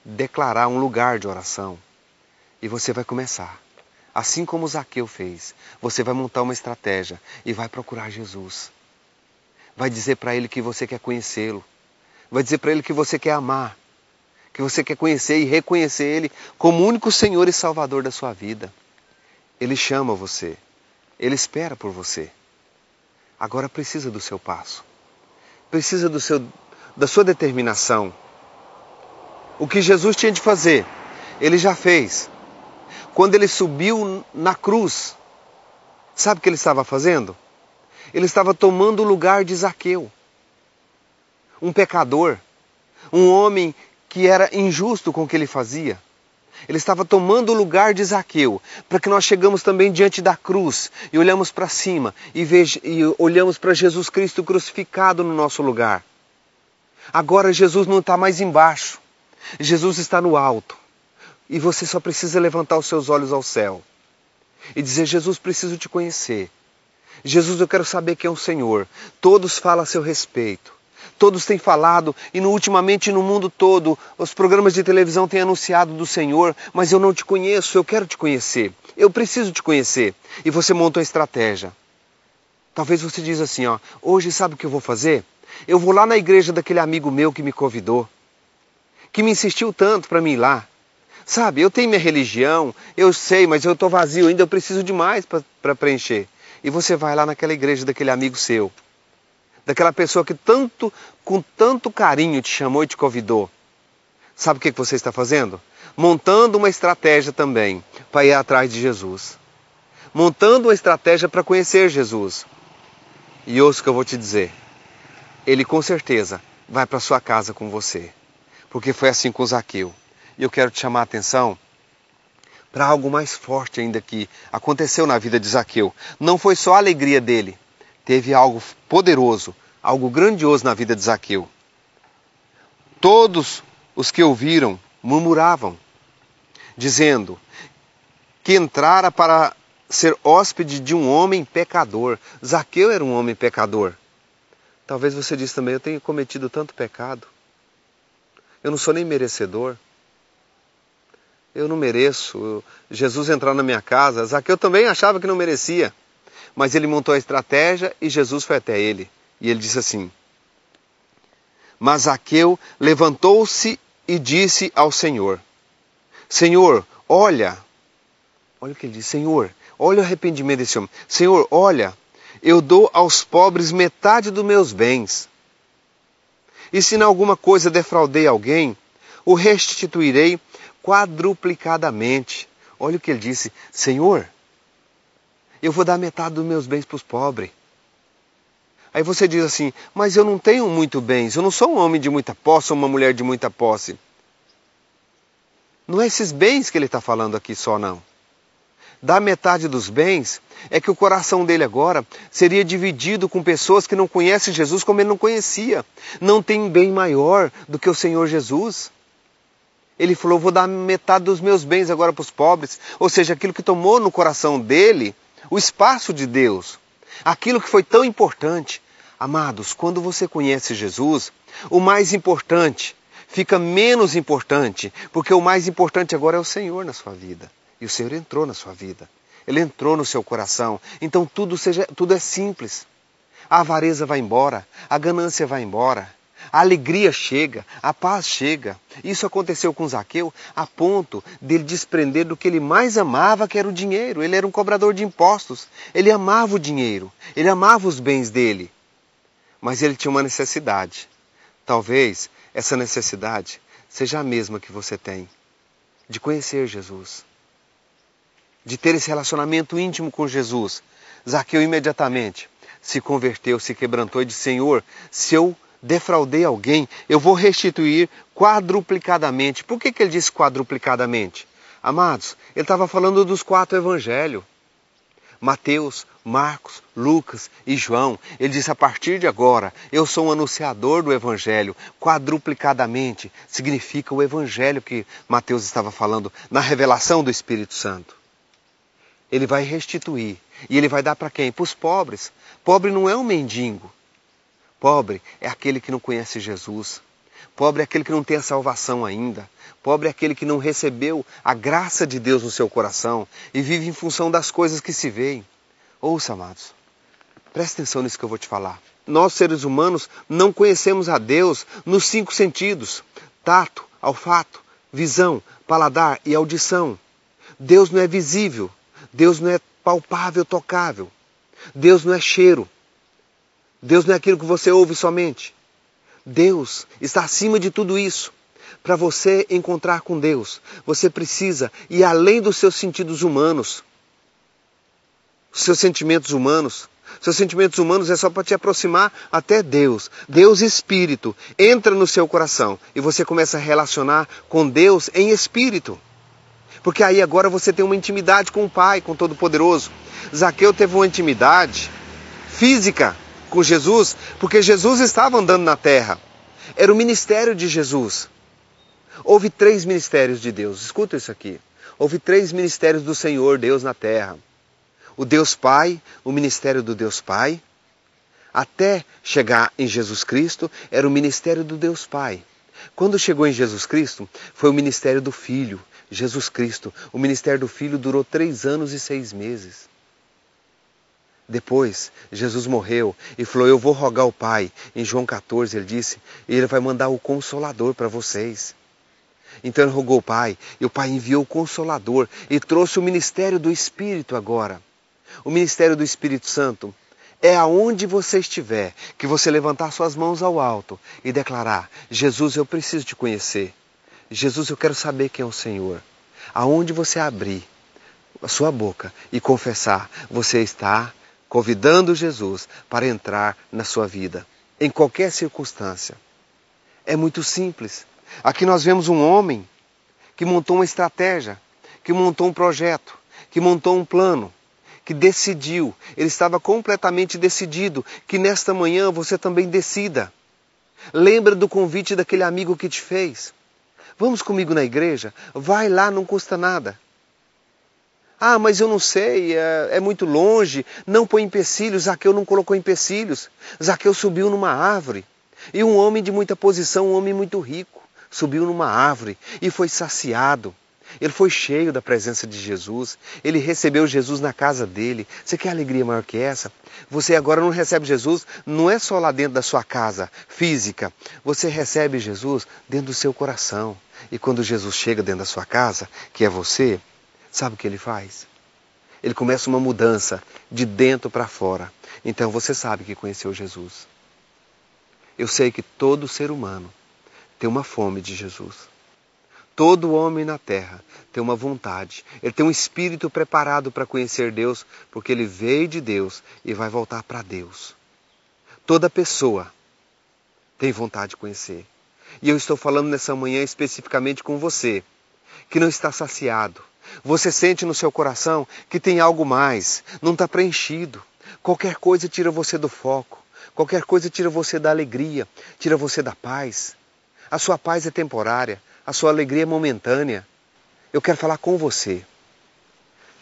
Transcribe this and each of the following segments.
declarar um lugar de oração. E você vai começar. Assim como Zaqueu fez, você vai montar uma estratégia e vai procurar Jesus. Vai dizer para ele que você quer conhecê-lo. Vai dizer para ele que você quer amar. Que você quer conhecer e reconhecer ele como o único Senhor e Salvador da sua vida. Ele chama você. Ele espera por você. Agora precisa do seu passo. Precisa da sua determinação. O que Jesus tinha de fazer, ele já fez. Quando ele subiu na cruz, sabe o que ele estava fazendo? Ele estava tomando o lugar de Zaqueu. Um pecador. Um homem que era injusto com o que ele fazia. Ele estava tomando o lugar de Zaqueu, para que nós chegamos também diante da cruz e olhamos para cima e olhamos para Jesus Cristo crucificado no nosso lugar. Agora Jesus não está mais embaixo, Jesus está no alto e você só precisa levantar os seus olhos ao céu e dizer: Jesus, preciso te conhecer. Jesus, eu quero saber quem é o Senhor. Todos falam a seu respeito. Todos têm falado e ultimamente no mundo todo os programas de televisão têm anunciado do Senhor, mas eu não te conheço, eu quero te conhecer, eu preciso te conhecer. E você monta uma estratégia. Talvez você diz assim, hoje sabe o que eu vou fazer? Eu vou lá na igreja daquele amigo meu que me convidou, que me insistiu tanto para mim ir lá. Sabe, eu tenho minha religião, eu sei, mas eu estou vazio ainda, eu preciso de mais para preencher. E você vai lá naquela igreja daquele amigo seu. Daquela pessoa que com tanto carinho te chamou e te convidou. Sabe o que você está fazendo? Montando uma estratégia também para ir atrás de Jesus. Montando uma estratégia para conhecer Jesus. E ouça o que eu vou te dizer. Ele com certeza vai para sua casa com você. Porque foi assim com Zaqueu. E eu quero te chamar a atenção para algo mais forte ainda que aconteceu na vida de Zaqueu. Não foi só a alegria dele. Teve algo poderoso, algo grandioso na vida de Zaqueu. Todos os que ouviram murmuravam, dizendo que entrara para ser hóspede de um homem pecador. Zaqueu era um homem pecador. Talvez você diz também: eu tenho cometido tanto pecado. Eu não sou nem merecedor. Eu não mereço Jesus entrar na minha casa. Zaqueu também achava que não merecia. Mas ele montou a estratégia e Jesus foi até ele. E ele disse assim: mas Zaqueu levantou-se e disse ao Senhor: Senhor, olha o que ele disse: Senhor, olha o arrependimento desse homem. Senhor, olha, eu dou aos pobres metade dos meus bens. E se em alguma coisa defraudei alguém, o restituirei quadruplicadamente. Olha o que ele disse: Senhor, eu vou dar metade dos meus bens para os pobres. Aí você diz assim: mas eu não tenho muito bens, eu não sou um homem de muita posse, ou uma mulher de muita posse. Não é esses bens que ele está falando aqui só, não. Dar metade dos bens é que o coração dele agora seria dividido com pessoas que não conhecem Jesus como ele não conhecia. Não tem bem maior do que o Senhor Jesus. Ele falou: vou dar metade dos meus bens agora para os pobres. Ou seja, aquilo que tomou no coração dele o espaço de Deus. Aquilo que foi tão importante. Amados, quando você conhece Jesus, o mais importante fica menos importante, porque o mais importante agora é o Senhor na sua vida. E o Senhor entrou na sua vida. Ele entrou no seu coração. Então tudo é simples. A avareza vai embora, a ganância vai embora, a alegria chega, a paz chega. Isso aconteceu com Zaqueu a ponto dele desprender do que ele mais amava, que era o dinheiro. Ele era um cobrador de impostos. Ele amava o dinheiro, ele amava os bens dele. Mas ele tinha uma necessidade. Talvez essa necessidade seja a mesma que você tem, de conhecer Jesus, de ter esse relacionamento íntimo com Jesus. Zaqueu imediatamente se converteu, se quebrantou e disse: Senhor, se eu defraudei alguém, eu vou restituir quadruplicadamente. Por que ele disse quadruplicadamente? Amados, ele estava falando dos 4 evangelhos. Mateus, Marcos, Lucas e João. Ele disse: a partir de agora, eu sou um anunciador do evangelho. Quadruplicadamente significa o evangelho que Mateus estava falando na revelação do Espírito Santo. Ele vai restituir. E ele vai dar para quem? Para os pobres. Pobre não é um mendigo. Pobre é aquele que não conhece Jesus. Pobre é aquele que não tem a salvação ainda. Pobre é aquele que não recebeu a graça de Deus no seu coração e vive em função das coisas que se veem. Ouça, amados, preste atenção nisso que eu vou te falar. Nós, seres humanos, não conhecemos a Deus nos 5 sentidos: tato, olfato, visão, paladar e audição. Deus não é visível. Deus não é palpável, tocável. Deus não é cheiro. Deus não é aquilo que você ouve somente. Deus está acima de tudo isso. Para você encontrar com Deus, você precisa ir além dos seus sentidos humanos. Os seus sentimentos humanos. Seus sentimentos humanos é só para te aproximar até Deus. Deus Espírito entra no seu coração e você começa a relacionar com Deus em Espírito. Porque aí agora você tem uma intimidade com o Pai, com o Todo-Poderoso. Zaqueu teve uma intimidade física com Jesus, porque Jesus estava andando na terra. Era o ministério de Jesus. Houve 3 ministérios de Deus. Escuta isso aqui. Houve 3 ministérios do Senhor Deus na terra. O Deus Pai, o ministério do Deus Pai. Até chegar em Jesus Cristo, era o ministério do Deus Pai. Quando chegou em Jesus Cristo, foi o ministério do Filho, Jesus Cristo. O ministério do Filho durou 3 anos e 6 meses. Depois, Jesus morreu e falou: eu vou rogar ao Pai. Em João 14 ele disse, ele vai mandar o Consolador para vocês. Então ele rogou ao Pai e o Pai enviou o Consolador e trouxe o ministério do Espírito agora. O ministério do Espírito Santo é aonde você estiver, que você levantar suas mãos ao alto e declarar: Jesus, eu preciso te conhecer. Jesus, eu quero saber quem é o Senhor. Aonde você abrir a sua boca e confessar, você está convidando Jesus para entrar na sua vida, em qualquer circunstância. É muito simples. Aqui nós vemos um homem que montou uma estratégia, que montou um projeto, que montou um plano, que decidiu. Ele estava completamente decidido que nesta manhã você também decida. Lembra do convite daquele amigo que te fez. Vamos comigo na igreja? Vai lá, não custa nada. Ah, mas eu não sei, é muito longe, não põe empecilhos. Zaqueu não colocou empecilhos. Zaqueu subiu numa árvore. E um homem de muita posição, um homem muito rico, subiu numa árvore e foi saciado. Ele foi cheio da presença de Jesus. Ele recebeu Jesus na casa dele. Você quer alegria maior que essa? Você agora não recebe Jesus, não é só lá dentro da sua casa física. Você recebe Jesus dentro do seu coração. E quando Jesus chega dentro da sua casa, que é você, sabe o que ele faz? Ele começa uma mudança de dentro para fora. Então você sabe que conheceu Jesus. Eu sei que todo ser humano tem uma fome de Jesus. Todo homem na terra tem uma vontade. Ele tem um espírito preparado para conhecer Deus, porque ele veio de Deus e vai voltar para Deus. Toda pessoa tem vontade de conhecer. E eu estou falando nessa manhã especificamente com você, que não está saciado. Você sente no seu coração que tem algo mais, não está preenchido. Qualquer coisa tira você do foco. Qualquer coisa tira você da alegria, tira você da paz. A sua paz é temporária, a sua alegria é momentânea. Eu quero falar com você.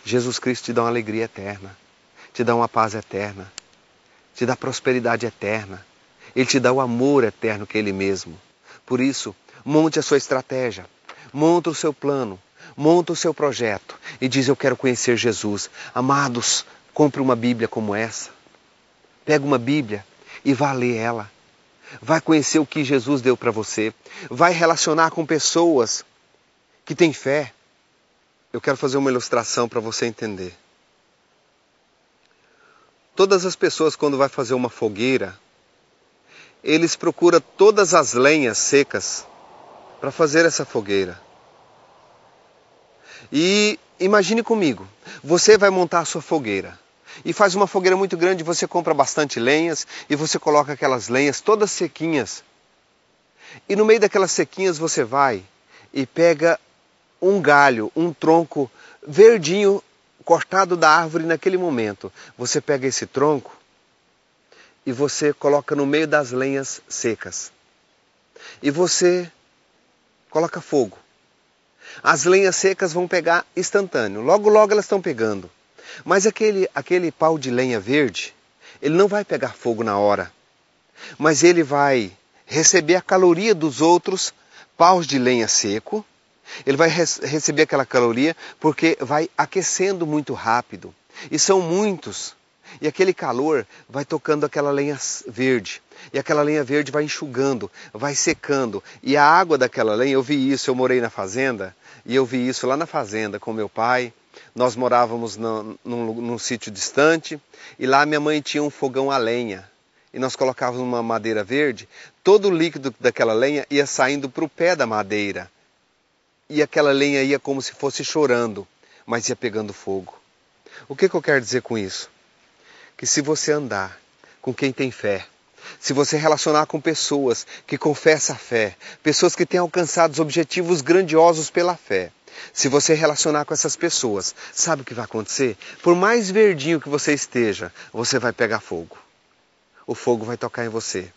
Jesus Cristo te dá uma alegria eterna, te dá uma paz eterna, te dá prosperidade eterna. Ele te dá o amor eterno que é Ele mesmo. Por isso, monte a sua estratégia, monta o seu plano, monta o seu projeto e diz: eu quero conhecer Jesus. Amados, compre uma Bíblia como essa. Pega uma Bíblia e vá ler ela. Vai conhecer o que Jesus deu para você. Vai relacionar com pessoas que têm fé. Eu quero fazer uma ilustração para você entender. Todas as pessoas, quando vai fazer uma fogueira, eles procuram todas as lenhas secas para fazer essa fogueira. E imagine comigo, você vai montar a sua fogueira. E faz uma fogueira muito grande, você compra bastante lenhas e você coloca aquelas lenhas todas sequinhas. E no meio daquelas sequinhas você vai e pega um galho, um tronco verdinho cortado da árvore naquele momento. Você pega esse tronco e você coloca no meio das lenhas secas. E você coloca fogo. As lenhas secas vão pegar instantâneo. Logo, logo elas estão pegando. Mas aquele pau de lenha verde, ele não vai pegar fogo na hora. Mas ele vai receber a caloria dos outros paus de lenha seco. Ele vai receber aquela caloria porque vai aquecendo muito rápido. E são muitos. E aquele calor vai tocando aquela lenha verde. E aquela lenha verde vai enxugando, vai secando. E a água daquela lenha, eu vi isso, eu morei na fazenda. E eu vi isso lá na fazenda com meu pai. Nós morávamos num sítio distante. E lá minha mãe tinha um fogão a lenha. E nós colocávamos uma madeira verde. Todo o líquido daquela lenha ia saindo para o pé da madeira. E aquela lenha ia como se fosse chorando, mas ia pegando fogo. O que eu quero dizer com isso? Que se você andar com quem tem fé, se você relacionar com pessoas que confessam a fé, pessoas que têm alcançado objetivos grandiosos pela fé, se você relacionar com essas pessoas, sabe o que vai acontecer? Por mais verdinho que você esteja, você vai pegar fogo. O fogo vai tocar em você.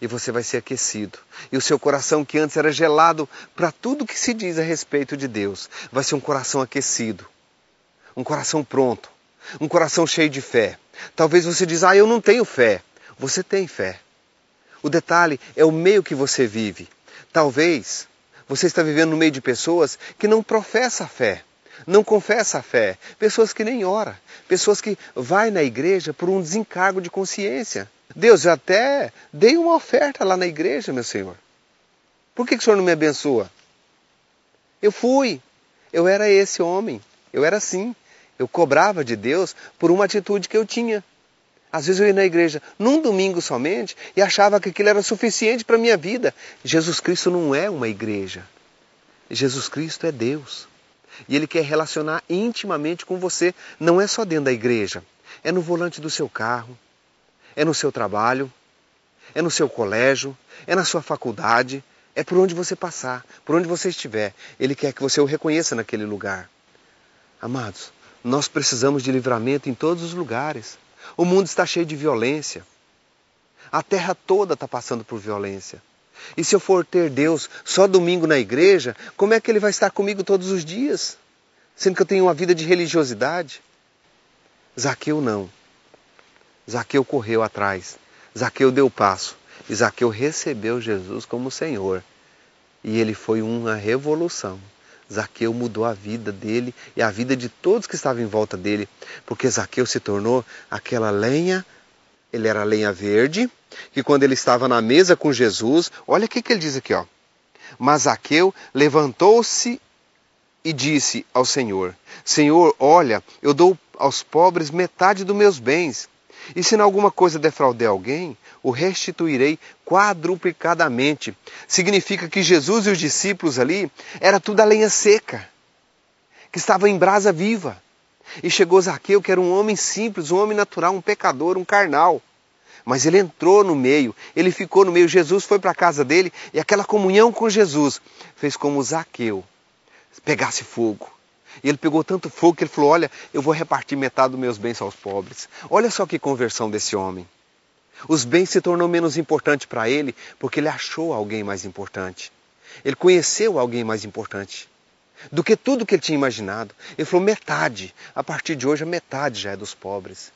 E você vai ser aquecido. E o seu coração, que antes era gelado para tudo que se diz a respeito de Deus, vai ser um coração aquecido. Um coração pronto. Um coração cheio de fé. Talvez você diz, eu não tenho fé. Você tem fé. O detalhe é o meio que você vive. Talvez você está vivendo no meio de pessoas que não professam a fé. Não confessa a fé. Pessoas que nem oram. Pessoas que vai na igreja por um desencargo de consciência. Deus, eu até dei uma oferta lá na igreja, meu Senhor. Por que o Senhor não me abençoa? Eu fui. Eu era esse homem. Eu era assim. Eu cobrava de Deus por uma atitude que eu tinha. Às vezes eu ia na igreja num domingo somente e achava que aquilo era suficiente para a minha vida. Jesus Cristo não é uma igreja. Jesus Cristo é Deus. E Ele quer relacionar intimamente com você. Não é só dentro da igreja. É no volante do seu carro. É no seu trabalho, é no seu colégio, é na sua faculdade, é por onde você passar, por onde você estiver. Ele quer que você o reconheça naquele lugar. Amados, nós precisamos de livramento em todos os lugares. O mundo está cheio de violência. A terra toda está passando por violência. E se eu for ter Deus só domingo na igreja, como é que Ele vai estar comigo todos os dias? Sendo que eu tenho uma vida de religiosidade. Zaqueu não. Zaqueu correu atrás, Zaqueu deu o passo, e Zaqueu recebeu Jesus como Senhor. E ele foi uma revolução. Zaqueu mudou a vida dele e a vida de todos que estavam em volta dele, porque Zaqueu se tornou aquela lenha, ele era lenha verde, que quando ele estava na mesa com Jesus, olha o que ele diz aqui, ó. Mas Zaqueu levantou-se e disse ao Senhor, Senhor, olha, eu dou aos pobres metade dos meus bens. E se em alguma coisa defraudei alguém, o restituirei quadruplicadamente. Significa que Jesus e os discípulos ali, era tudo a lenha seca, que estava em brasa viva. E chegou Zaqueu, que era um homem simples, um homem natural, um pecador, um carnal. Mas ele entrou no meio, ele ficou no meio. Jesus foi para a casa dele e aquela comunhão com Jesus fez como Zaqueu pegasse fogo. E ele pegou tanto fogo que ele falou, olha, eu vou repartir metade dos meus bens aos pobres. Olha só que conversão desse homem. Os bens se tornou menos importante para ele porque ele achou alguém mais importante. Ele conheceu alguém mais importante do que tudo que ele tinha imaginado. Ele falou, metade, a partir de hoje a metade já é dos pobres.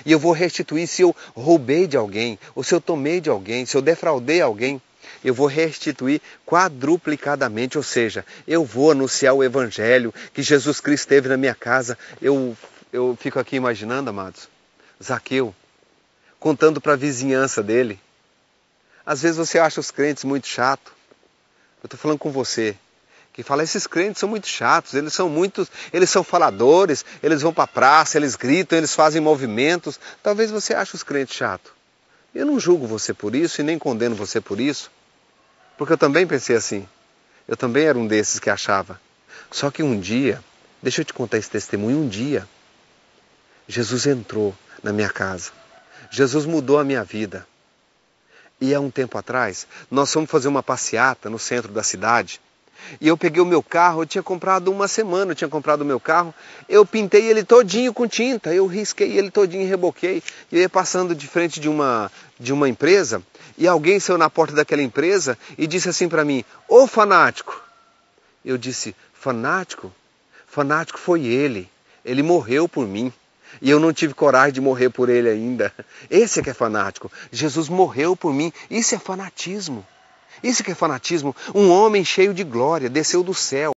E eu vou restituir se eu roubei de alguém, ou se eu tomei de alguém, se eu defraudei alguém. Eu vou restituir quadruplicadamente, ou seja, eu vou anunciar o Evangelho, que Jesus Cristo esteve na minha casa. Eu fico aqui imaginando, amados, Zaqueu, contando para a vizinhança dele. Às vezes você acha os crentes muito chatos. Eu estou falando com você, que fala, esses crentes são muito chatos, eles são faladores, eles vão para a praça, eles gritam, eles fazem movimentos. Talvez você ache os crentes chatos. Eu não julgo você por isso e nem condeno você por isso. Porque eu também pensei assim. Eu também era um desses que achava. Só que um dia, deixa eu te contar esse testemunho, um dia, Jesus entrou na minha casa. Jesus mudou a minha vida. E há um tempo atrás, nós fomos fazer uma passeata no centro da cidade. E eu peguei o meu carro, eu tinha comprado uma semana, eu tinha comprado o meu carro. Eu pintei ele todinho com tinta, eu risquei ele todinho e reboquei. E eu ia passando de frente de uma empresa, e alguém saiu na porta daquela empresa e disse assim para mim, ô fanático. Eu disse, fanático? Fanático foi ele morreu por mim. E eu não tive coragem de morrer por ele ainda. Esse é que é fanático. Jesus morreu por mim, isso é fanatismo. Isso que é fanatismo. Um homem cheio de glória desceu do céu.